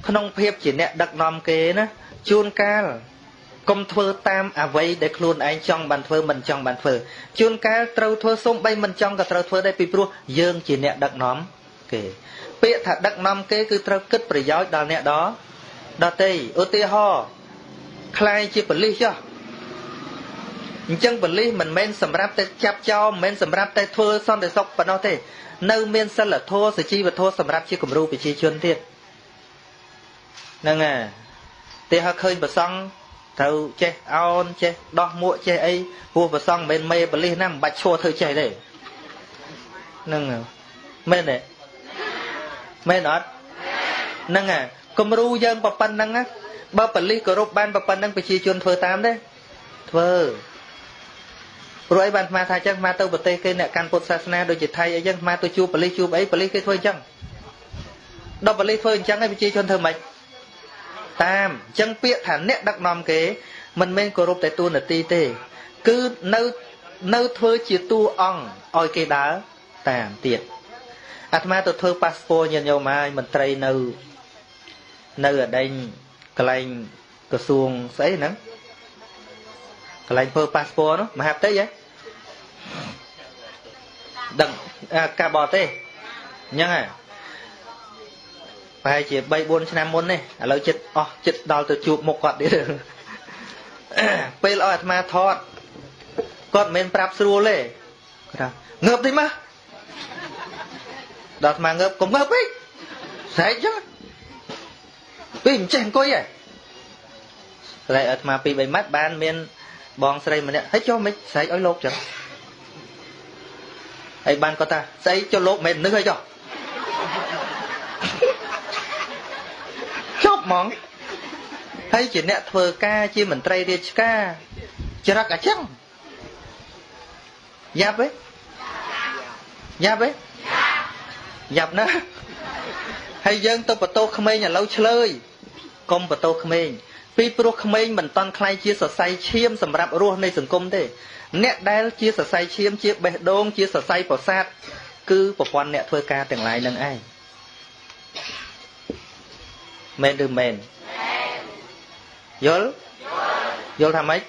ក្នុងភាពជាអ្នកដឹកនាំគេណាជួនកាលកុំធ្វើតាមអ្វីដែលខ្លួនឯងចង់បានធ្វើមិនចង់បានធ្វើជួនកាលត្រូវធ្វើសូម្បីមិនចង់ក៏ត្រូវធ្វើដែរពីព្រោះយើងជាអ្នកដឹកនាំគេពាក្យថាដឹកនាំគេគឺត្រូវគិតប្រយោជន៍ដល់អ្នកដទៃឧទាហរណ៍ខ្លាយជាប៉ូលីសចុះអញ្ចឹងប៉ូលីសមិនមែនសម្រាប់តែចាប់ចោលមិនមែនសម្រាប់តែធ្វើសន្តិសុខប៉ុណ្ណោះទេនៅមានសិលធម៌សុជីវធម៌សម្រាប់ជាគំរូប្រជាជនទៀតហ្នឹងហើយទេហៅឃើញប្រសង់ត្រូវចេះអោនចេះដោះមួកចេះអីព្រោះប្រសង់មិនមែនមេប៉ូលីសណាមិនបាច់ឈួរធ្វើចេះទេហ្នឹងមែនទេមែនអត់ហ្នឹងហើយគំរូយើងប៉ុណ្្នឹងបើប៉ូលីសគោរពបានប៉ុណ្្នឹងប្រជាជនធ្វើតាមទេធ្វើព្រោះអីបានស្មាថាអញ្ចឹងស្មាទៅប្រទេសគេអ្នកកាន់ពុទ្ធសាសនាដូចជាថៃអីចឹងស្មាទៅជួបប៉ូលីសជួបអីប៉ូលីសគេធ្វើអញ្ចឹងដល់ប៉ូលីសធ្វើអញ្ចឹងឯងប្រជាជនធ្វើម៉េចតាមអញ្ចឹងពាក្យថាអ្នកដឹកនាំគេមិនមែនគោរពតែតួនាទីទេគឺនៅធ្វើជាតួអង្គឲ្យគេដើរតាមទៀតអាត្មាទៅធ្វើប៉ាសពតញាតិញោមហើយមន្ត្រីនៅអដែងកន្លែងក្រសួងស្អីហ្នឹងកន្លែងធ្វើប៉ាសពតនោះមហាផ្ទៃហ៎ដឹងការបរទេសអញ្ចឹងហ៎ប្រហែលជា 3-4 ឆ្នាំមុននេះឥឡូវចិត្តដល់ទៅជួបមុខគាត់ទៀតពេលឲ្យអាត្មាថតគាត់មិនមែនប្រាប់ស្រួលទេគាត់ថាងើបតិចមកដល់អាត្មាងើបកុំងើបពេកស្រែកចឹងពេលមិនចេះអង្គុយហ៎ស្រែកអាត្មា 2-3 ម៉ាត់បានមានបងស្រីម្នាក់ហើយចុះមិនស្រែកឲ្យលោកចឹងហើយបានគាត់ថាស្អីចុះលោកមិននឹកហើយចុះជប់ហ្មងហើយជាអ្នកធ្វើការជាមន្ត្រីរាជការច្រឹកអាចឹងយ៉ាប់ទេយ៉ាប់ណាហើយយើងទៅបន្ទោក្មេងឥឡូវឆ្លើយកុំបន្ទោក្មេងពីព្រោះក្មេងមិនតន់ខ្លាយជាសរសៃឈាមសម្រាប់រស់នៃសង្គមទេអ្នកដែលជាសរសៃឈាមជាបេះដូងជាសរសៃប្រសាទគឺប្រព័ន្ធអ្នកធ្វើការទាំងឡាយនឹងឯងមែនឬមែនយល់ថាម៉េច